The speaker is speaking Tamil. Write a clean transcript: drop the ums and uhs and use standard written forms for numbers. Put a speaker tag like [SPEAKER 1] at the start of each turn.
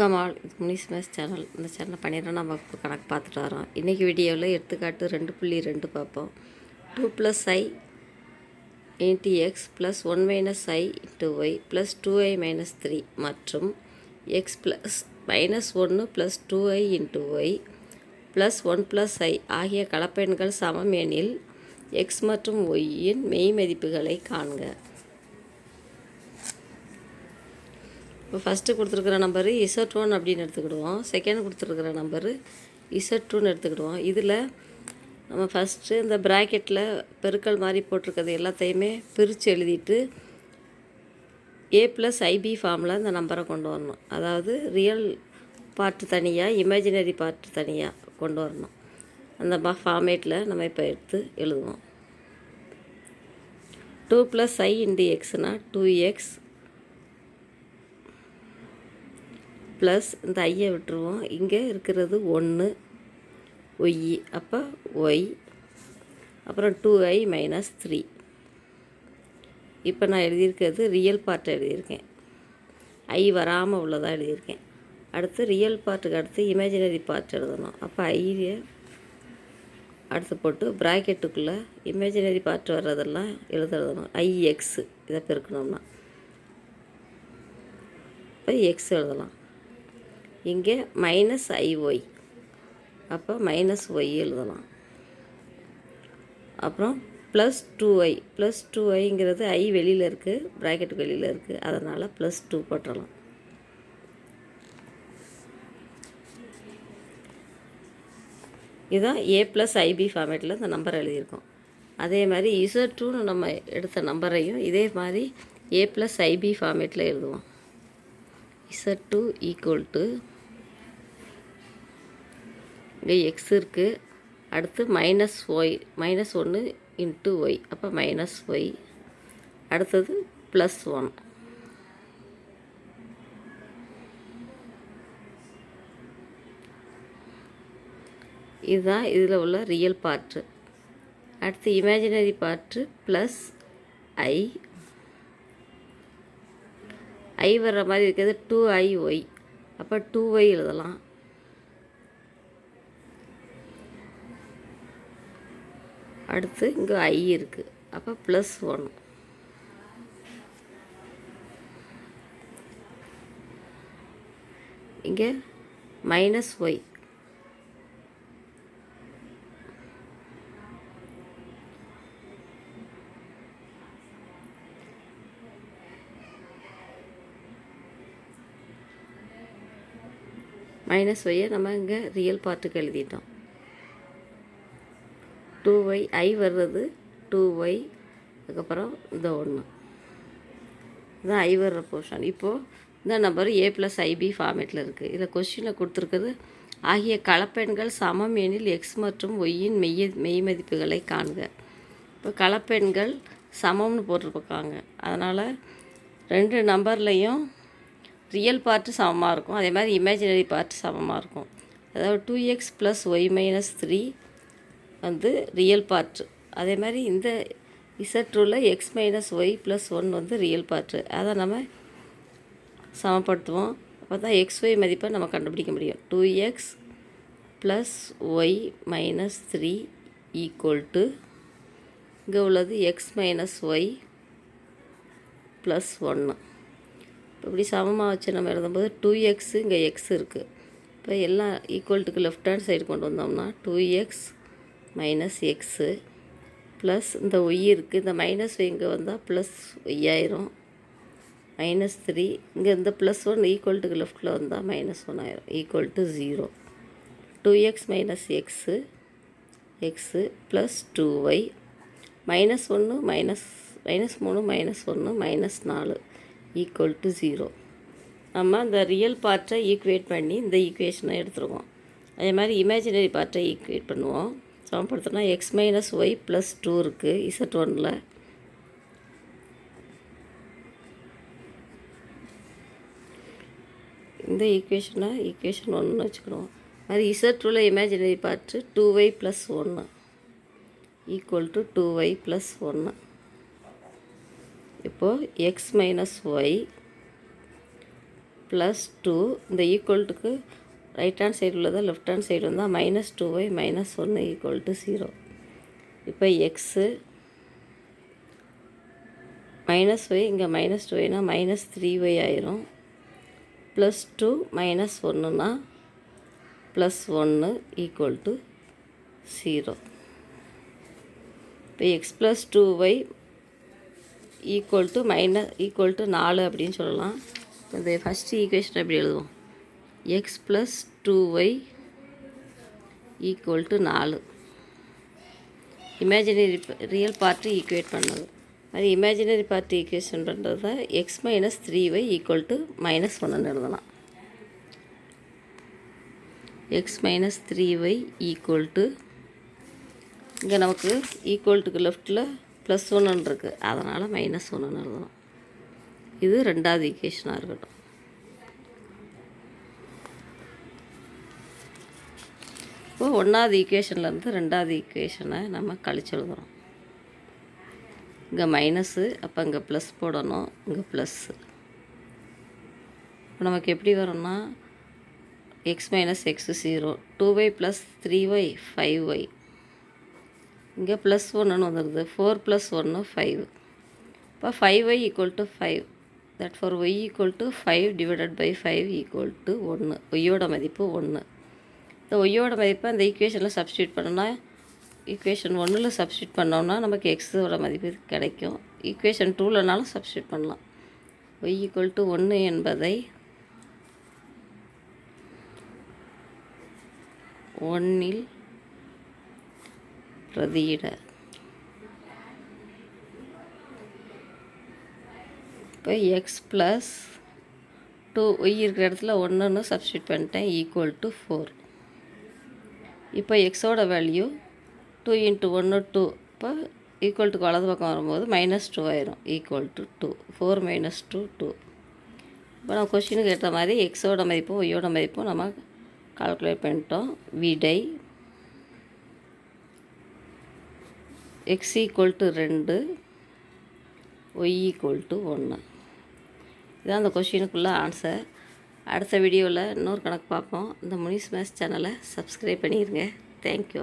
[SPEAKER 1] வணக்கம் ஆல். இது முனிஸ் மேத்ஸ் சேனல். இந்த சேனல் 12ஆம் வகுப்பு கணக்கு பார்த்துட்டு வரோம். இன்றைக்கி வீடியோவில் எடுத்துக்காட்டு 2.2 பார்ப்போம். 2 + i × x + 1 - i × y + 2i - 3 மற்றும் x + -1 + 2i × y + 1 + i ஆகிய கலப்பெண்கள் சமம் எனில் x மற்றும் y இன் மெய் மதிப்புகளை காண்க. இப்போ ஃபஸ்ட்டு கொடுத்துருக்குற நம்பரு Z1 அப்படின்னு எடுத்துக்கிடுவோம். செகண்ட் கொடுத்துருக்குற நம்பரு Z2ன்னு எடுத்துக்கிடுவோம். இதில் நம்ம ஃபஸ்ட்டு இந்த ப்ராக்கெட்டில் பெருக்கல் மாதிரி போட்டிருக்கிறது எல்லாத்தையுமே பிரித்து எழுதிட்டு a + ib ஃபார்மில் இந்த நம்பரை கொண்டு வரணும். அதாவது ரியல் பார்ட்டு தனியாக, இமேஜினரி பார்ட்டு தனியாக கொண்டு வரணும். அந்த ஃபார்மேட்டில் நம்ம இப்போ எடுத்து எழுதுவோம். 2 + i × xனால் 2x ப்ளஸ் இந்த ஐயை விட்டுருவோம். இங்கே இருக்கிறது 1 ஒய், அப்போ ஒய், அப்புறம் 2i - 3. இப்போ நான் எழுதியிருக்கிறது ரியல் பார்ட் எழுதியிருக்கேன், ஐ வராமல் உள்ளதாக எழுதியிருக்கேன். அடுத்து ரியல் பார்ட்டுக்கு அடுத்து இமேஜினரி பார்ட் எழுதணும். அப்போ ஐயை அடுத்து போட்டு ப்ராக்கெட்டுக்குள்ளே இமேஜினரி பார்ட் வர்றதெல்லாம் எழுதணும். ix இதை பெருக்கணும்னா இப்போ எக்ஸ் எழுதலாம். இங்கே -iy, அப்போ -y எழுதலாம். அப்புறம் +2i, +2iங்கிறது i வெளியில் இருக்குது, ப்ராக்கெட்டுக்கு வெளியில் இருக்குது, அதனால் +2 போட்டுடலாம். இதுதான் a + ib ஃபார்மேட்டில் இந்த நம்பர் எழுதியிருக்கோம். அதே மாதிரி Z2ன்னு நம்ம எடுத்த நம்பரையும் இதே மாதிரி a + ib ஃபார்மேட்டில் எழுதுவோம். Z2 = இங்கே எக்ஸ் இருக்குது, அடுத்து -y, -1 × y, அப்போ -y, அடுத்தது +1. இதுதான் இதில் உள்ள ரியல் பார்ட்டு. அடுத்து இமேஜினரி பார்ட்டு +i வர்ற மாதிரி இருக்கிறது 2iy, அப்போ 2y எழுதலாம். அடுத்து இங்கே i இருக்குது, அப்போ +1. இங்கே -y, -yயை நம்ம இங்கே ரியல் பார்ட்டுக்கு எழுதிட்டோம். 2y, i வர்றது 2y, அதுக்கப்புறம் இந்த 1 இதுதான் i வர்ற போர்ஷன். இப்போது இந்த நம்பர் a + ib ஃபார்மேட்டில் இருக்குது. இதில் கொஸ்டினில் கொடுத்துருக்குது ஆகிய கலப்பெண்கள் சமம் எனில் x மற்றும் ஒய்யின் மெய் மதிப்புகளை காண்க. இப்போ கலப்பெண்கள் சமம்னு போட்டிருப்பாங்க, அதனால் 2 நம்பர்லேயும் ரியல் பார்ட்டு சமமாக இருக்கும், அதே மாதிரி இமேஜினரி பார்ட்டு சமமாக இருக்கும். அதாவது 2x + y - 3 வந்து ரியல் பார்ட்டு, அதே மாதிரி இந்த Z2ல x - y + 1 வந்து ரியல் பார்ட்டு. அதை நம்ம சமப்படுத்துவோம். அப்போ தான் xy மதிப்பை நம்ம கண்டுபிடிக்க முடியும். 2x + y - 3 = இங்கே உள்ளது x - y + 1. இப்போ இப்படி சமமாக வச்சு நம்ம எழுதும்போது 2x, இங்கே x இருக்குது. இப்போ எல்லாம் ஈக்குவல்ட்டுக்கு லெஃப்ட் ஹேண்ட் சைடு கொண்டு வந்தோம்னா 2x - x ப்ளஸ் இந்த ஒய் இருக்குது, இந்த -y இங்கே வந்தால் +y ஆயிரும், -3 இங்கே இந்த +1 ஈக்குவல்ட்டுக்கு லெஃப்ட்டில் வந்தால் -1 ஆயிரும், = 0. 2x - x plus 2y -1 -3 -1 -4 = 0. நம்ம இந்த ரியல் பார்ட்டை ஈக்குவேட் பண்ணி இந்த ஈக்குவேஷனை எடுத்துருவோம். அதே மாதிரி இமேஜினரி பார்ட்டை ஈக்குவேட் பண்ணுவோம். சமப்படுத்தினா x - y + 2 இருக்குது Z1ல். இந்த ஈக்குவேஷன் 1ன்னு வச்சுக்கிடுவோம். அது Z2ல் இமேஜினரி பார்ட்டு 2y + 1 = 2y + 1. இப்போது x - y ப்ளஸ் 2 இந்த ஈக்குவல்ட்டுக்கு ரைட் ஹேண்ட் சைடு உள்ளதா லெஃப்ட் ஹேண்ட் சைடு வந்தால் -2y -1 = 0. இப்போ எக்ஸு -y இங்கே -2yனா -3y ஆயிரும். +2 -1னா +1 = 0. இப்போ x + 2y = 4 அப்படின்னு சொல்லலாம். இந்த ஃபஸ்ட்டு ஈக்குவேஷன் எப்படி எழுதுவோம்? x + 2y = 4. Imaginary real part equate பண்ணது. அது இமேஜினரி பார்ட் ஈக்குவேஷன் பண்ணுறது தான் x - 3y = -1 எழுதலாம். x - 3y = இங்கே நமக்கு ஈக்குவல்ட்டுக்கு லெஃப்ட்டில் +1 இருக்குது, அதனால் -1 எழுதலாம். இது ரெண்டாவது ஈக்குவேஷனாக இருக்கட்டும். இப்போ ஒன்றாவது ஈக்குவேஷன்லேருந்து ரெண்டாவது ஈக்குவேஷனை நம்ம கழிச்சு எழுதுகிறோம். இங்கே மைனஸு, அப்போ இங்கே ப்ளஸ் போடணும், இங்கே ப்ளஸ்ஸு. இப்போ நமக்கு எப்படி வரும்னா x - x 0, 2y + 3y 5y. இங்கே +1 வந்துடுது, 4 + 1 5. இப்போ 5y = 5. That for y = 5 / 5 = 1. ஒய்யோட மதிப்பு 1. இந்த ஒய்யோட மதிப்பை அந்த ஈக்குவேஷனில் சப்ஸ்டியூட் பண்ணோன்னா, ஈக்குவேஷன் 1ல் சப்ஸ்டியூட் பண்ணோம்னா நமக்கு எக்ஸோட மதிப்பு கிடைக்கும். ஈக்குவேஷன் 2லனாலும் சப்ஸ்டியூட் பண்ணலாம். y = 1 என்பதை 1ல் பிரதியிட. இப்போ x + 2y இருக்கிற இடத்துல 1ன்னு சப்ஸ்டியூட் பண்ணிட்டேன், = 4. இப்போ எக்ஸோட வேல்யூ 2 × 1 2. இப்போ ஈக்குவல்ட்டுக்கு வலது பக்கம் வரும்போது -2 ஆயிரும், = 2. 4 - 2 2. இப்போ நம்ம கொஸ்டினுக்கு ஏற்ற மாதிரி எக்ஸோட மதிப்பும் ஒய்யோட மதிப்பும் நம்ம கால்குலேட் பண்ணிட்டோம். விடை x = 2, y = 1. இதான் அந்த கொஸ்டினுக்குள்ள ஆன்சர். அடுத்த வீடியோவில் இன்னொரு கணக்கு பார்ப்போம். இந்த முனிஸ் மேத்ஸ் சேனலை சப்ஸ்கிரைப் பண்ணிடுங்க. தேங்க்யூ.